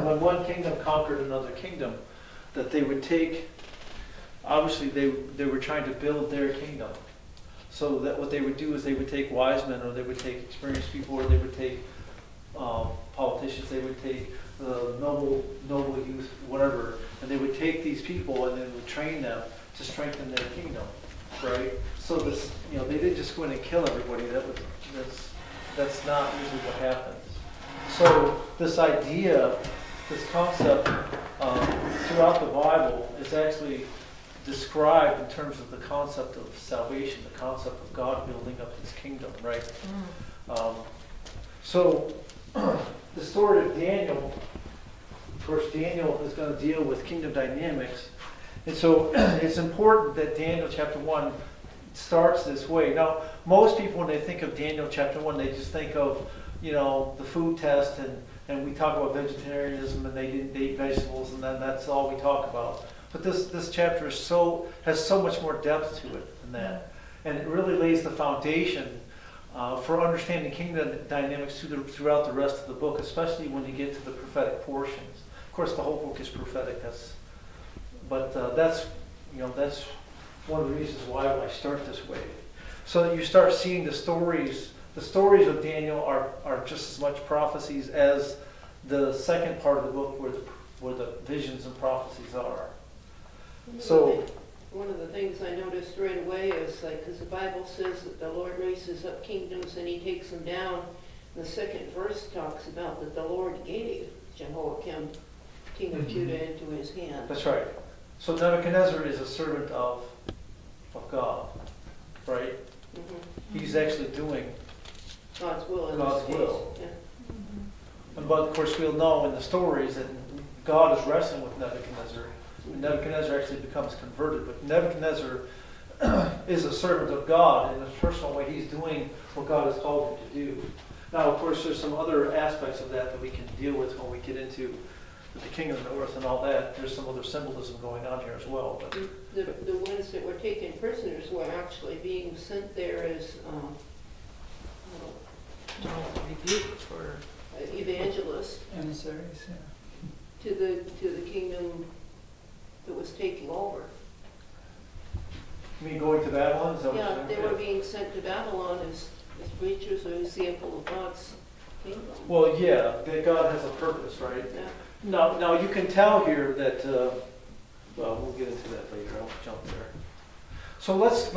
when one kingdom conquered another kingdom, that they would take, obviously they were trying to build their kingdom. So that what they would do is they would take wise men, or they would take experienced people, or they would take politicians, they would take noble youth, whatever, and they would take these people and then would train them to strengthen their kingdom, right? So this, they didn't just go in and kill everybody. That's not usually what happens. So this idea, this concept throughout the Bible is actually described in terms of the concept of salvation, the concept of God building up His kingdom, right? So the story of Daniel, of course, Daniel is going to deal with kingdom dynamics, and so it's important that Daniel chapter 1 starts this way. Now, most people, when they think of Daniel chapter 1, they just think of, the food test, and we talk about vegetarianism, and they didn't eat vegetables, and then that's all we talk about. But this chapter has so much more depth to it than that. And it really lays the foundation for understanding kingdom dynamics throughout the rest of the book, especially when you get to the prophetic portions. Of course, the whole book is prophetic. That's one of the reasons why I start this way. So that you start seeing the stories of Daniel are just as much prophecies as the second part of the book where the visions and prophecies are. So one of the things I noticed right away is because the Bible says that the Lord raises up kingdoms and He takes them down. The second verse talks about that the Lord gave Jehoiakim, king of Judah, into his hand. That's right. So Nebuchadnezzar is a servant of God, right? Mm-hmm. He's actually doing God's will in God's this case. will. Yeah. But of course, we'll know in the stories that God is wrestling with Nebuchadnezzar. And Nebuchadnezzar actually becomes converted. But Nebuchadnezzar is a servant of God in a personal way. He's doing what God has called him to do. Now, of course, there's some other aspects of that we can deal with when we get into the king of the north and all that. There's some other symbolism going on here as well. But the ones that were taken prisoners were actually being sent there as rebukes for evangelists emissaries, to the kingdom that was taking over. You mean going to Babylon? Is that what Yeah, you're they saying? were being sent to Babylon as preachers or example of God's kingdom. Well, yeah, that God has a purpose, right? Yeah. Now you can tell here that. Well, we'll get into that later. I'll jump there. So let's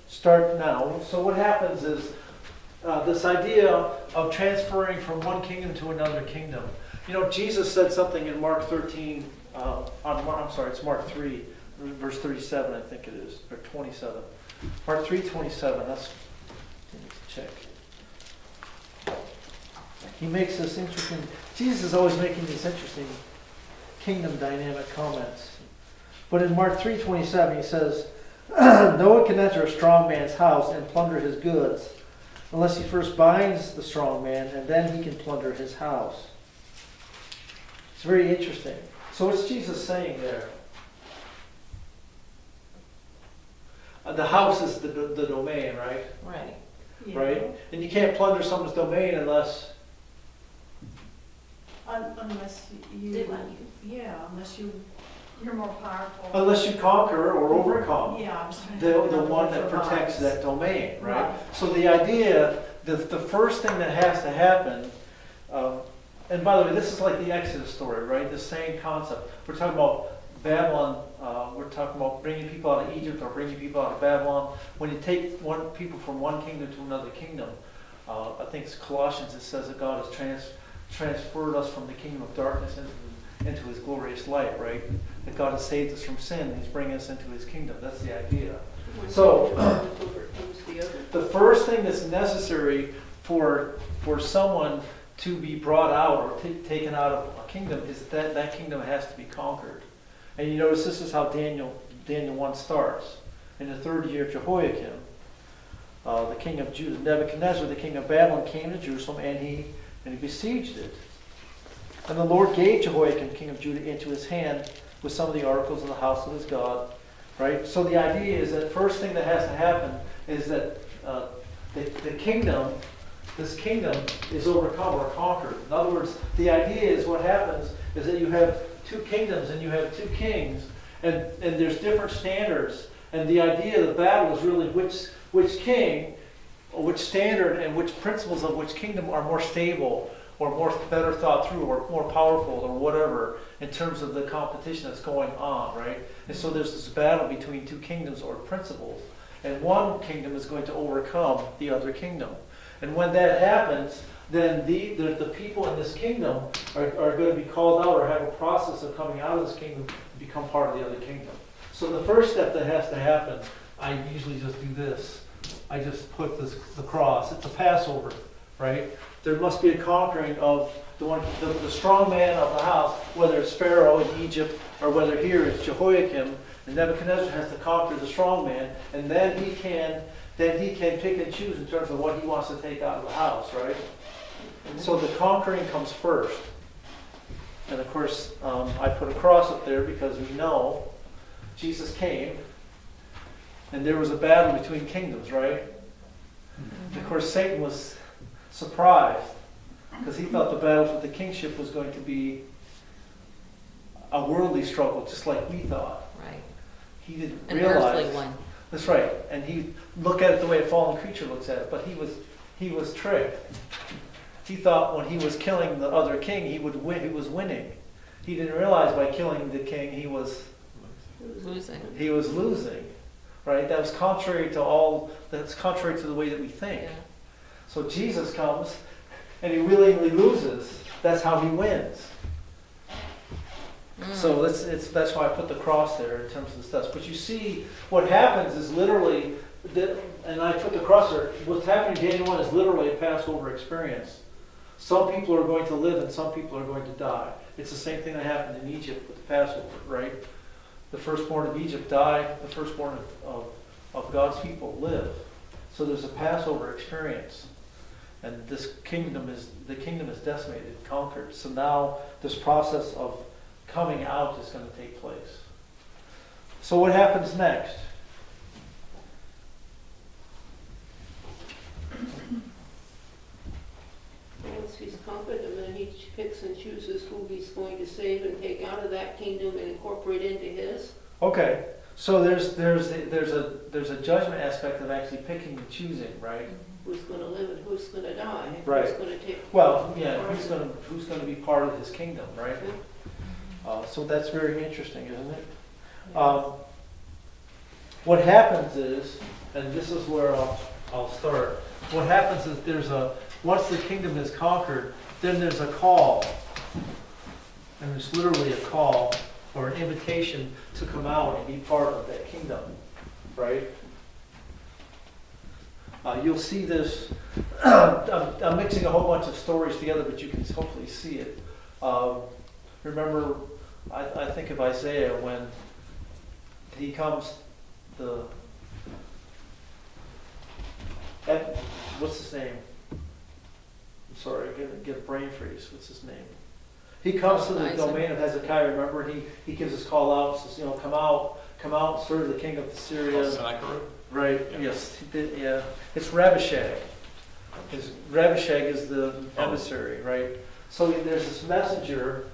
start now. So what happens is this idea of transferring from one kingdom to another kingdom. Jesus said something in Mark 13. It's Mark 3, verse 37, I think it is, or 27. Mark 3:27. Let's check. He makes this interesting. Jesus is always making these interesting kingdom dynamic comments. But in Mark 3:27, he says, "No one can enter a strong man's house and plunder his goods, unless he first binds the strong man, and then he can plunder his house." It's very interesting. So what's Jesus saying there? The house is the domain, right? right. Right? And you can't plunder someone's domain unless... Unless They let you. unless you're more powerful. Unless you conquer or overcome Yeah, I'm sorry. the one that protects that domain, right? So the idea, the first thing that has to happen, and by the way, this is like the Exodus story, right? The same concept. We're talking about Babylon. We're talking about bringing people out of Egypt or bringing people out of Babylon. When you take people from one kingdom to another kingdom, I think it's Colossians. It says that God has transferred us from the kingdom of darkness into His glorious light, right? That God has saved us from sin and He's bringing us into His kingdom. That's the idea. So the first thing that's necessary for someone to be brought out or taken out of a kingdom is that kingdom has to be conquered. And you notice this is how Daniel 1 starts. In the third year of Jehoiakim, the king of Judah, Nebuchadnezzar, the king of Babylon, came to Jerusalem and he besieged it. And the Lord gave Jehoiakim, king of Judah, into his hand with some of the articles of the house of his God. Right? So the idea is that first thing that has to happen is that the kingdom this kingdom is overcome or conquered. In other words, the idea is what happens is that you have two kingdoms and you have two kings, and there's different standards. And the idea of the battle is really which king, or which standard, and which principles of which kingdom are more stable, or more better thought through, or more powerful, or whatever, in terms of the competition that's going on, right? And so there's this battle between two kingdoms or principles. And one kingdom is going to overcome the other kingdom. And when that happens, then the people in this kingdom are going to be called out, or have a process of coming out of this kingdom to become part of the other kingdom. So the first step that has to happen, I usually just do this. I just put the cross. It's a Passover, right? There must be a conquering of the strong man of the house, whether it's Pharaoh in Egypt or whether here it's Jehoiakim, and Nebuchadnezzar has to conquer the strong man, and then he can pick and choose in terms of what he wants to take out of the house, right? So the conquering comes first. And of course, I put a cross up there because we know Jesus came, and there was a battle between kingdoms, right? And of course, Satan was surprised because he thought the battle for the kingship was going to be a worldly struggle, just like we thought. Right. He didn't An realize. earthly one. That's right. And he looked at it the way a fallen creature looks at it, but he was tricked. He thought when he was killing the other king, he would win. He was winning. He didn't realize by killing the king, he was Losing. He was losing, right? That was contrary to that's contrary to the way that we think. Yeah. So Jesus comes and he willingly loses. That's how he wins. So that's why I put the cross there in terms of the steps. But you see, what happens is literally, and I put the cross there, what's happening in Daniel 1 is literally a Passover experience. Some people are going to live and some people are going to die. It's the same thing that happened in Egypt with the Passover, right? The firstborn of Egypt died, the firstborn of God's people live. So there's a Passover experience. And the kingdom is decimated, conquered. So now this process of coming out is going to take place. So what happens next? Once he's conquered them, then he picks and chooses who he's going to save and take out of that kingdom and incorporate into his. Okay, so there's a judgment aspect of actually picking and choosing, right? Who's going to live and who's going to die. Right. Who's going to take. Well, yeah, who's going to be part of his kingdom, right? So that's very interesting, isn't it? What happens is, and this is where I'll start. What happens is once the kingdom is conquered, then there's a call. And there's literally a call or an invitation to come out and be part of that kingdom, right? You'll see this. I'm mixing a whole bunch of stories together, but you can hopefully see it. Remember, I think of Isaiah when he comes, what's his name? I'm sorry, get a brain freeze. What's his name? He comes to the domain of Hezekiah. Remember, he gives his call out, says, come out, serve the king of Syria. Right. Yeah. Yes. He did, yeah. It's Rabishag. Rabishag is the emissary, right? So there's this messenger.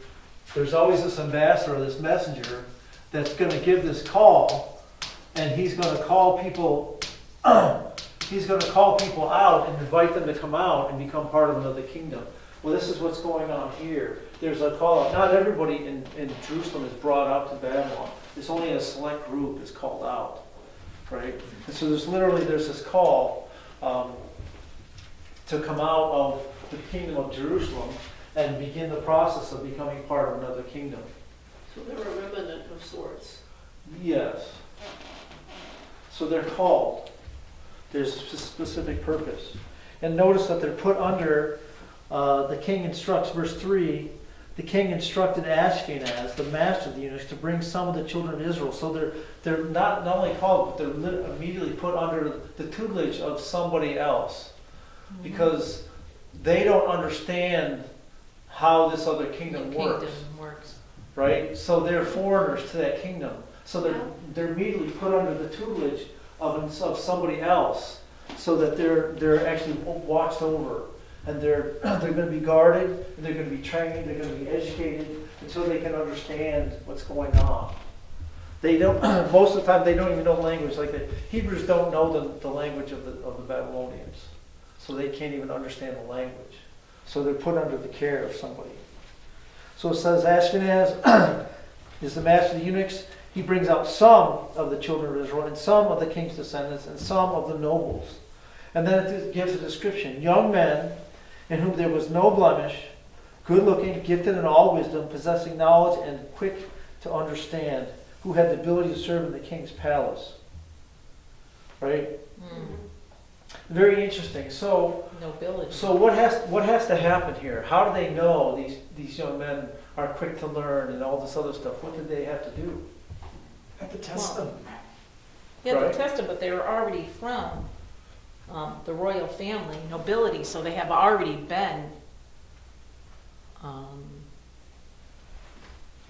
There's always this ambassador, this messenger, that's going to give this call, and he's going to call people. He's going to call people out and invite them to come out and become part of another kingdom. Well, this is what's going on here. There's a call out. Not everybody in Jerusalem is brought out to Babylon. It's only a select group is called out, right? And so there's this call to come out of the kingdom of Jerusalem and begin the process of becoming part of another kingdom. So they're a remnant of sorts. Yes. So they're called. There's a specific purpose. And notice that they're put under, the king instructs, verse 3, the king instructed Ashkenaz, the master of the eunuchs, to bring some of the children of Israel. So they're not only called, but they're immediately put under the tutelage of somebody else. Because they don't understand how this other kingdom works. Right? So they're foreigners to that kingdom. So they're immediately put under the tutelage of somebody else. so that they're actually watched over, and they're going to be guarded, and they're going to be trained, they're going to be educated until they can understand what's going on. They don't. Most of the time, they don't even know the language. Like the Hebrews don't know the language of the Babylonians, so they can't even understand the language. So they're put under the care of somebody. So it says Ashkenaz is the master of the eunuchs. He brings out some of the children of Israel, and some of the king's descendants, and some of the nobles. And then it gives a description: young men in whom there was no blemish, good-looking, gifted in all wisdom, possessing knowledge, and quick to understand, who had the ability to serve in the king's palace. Right? Very interesting. So, Nobility. so what has to happen here? How do they know these young men are quick to learn and all this other stuff? What did they have to do? Have to test them. Yeah, Right. they tested, but they were already from the royal family, nobility, so they have already been,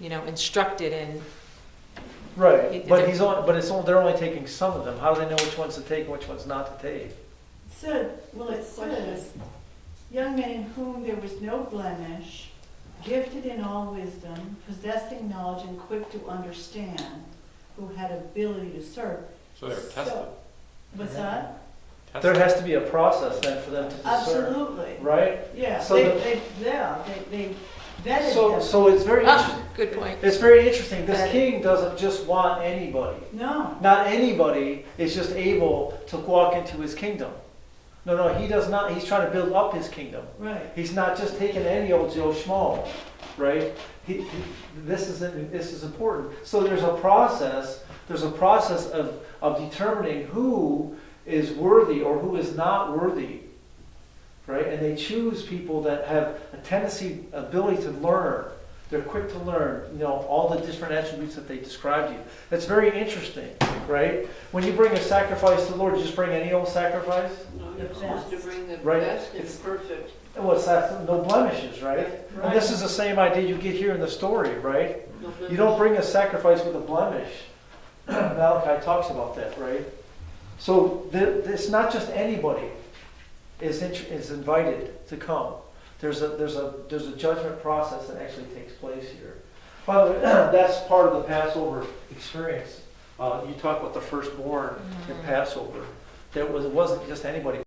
instructed in. Right, but they're only taking some of them. How do they know which ones to take and which ones not to take? It says, young men in whom there was no blemish, gifted in all wisdom, possessing knowledge and quick to understand, who had ability to serve. So they were tested. What's that? There has to be a process then for them to discern. Absolutely. Right? Yeah, So they vetted them. So it's very interesting. Good point. It's very interesting. This That- king doesn't just want anybody. No, Not anybody is just able to walk into his kingdom. No, he does not. He's trying to build up his kingdom. right. He's not just taking any old Joe Schmo, right? This is important. So there's a process. There's a process of determining who is worthy or who is not worthy, right? And they choose people that have a ability to learn. They're quick to learn, all the different attributes that they described to you. That's very interesting, right? When you bring a sacrifice to the Lord, you just bring any old sacrifice? No, you're supposed to bring the Right. best and It's- perfect. Well, it's no blemishes, right? Right. And this is the same idea you get here in the story, right? No You don't bring a sacrifice with a blemish. Malachi talks about that, right? So it's not just anybody is invited to come. There's a judgment process that actually takes place here. By the way, that's part of the Passover experience. You talk about the firstborn in Passover. It wasn't just anybody.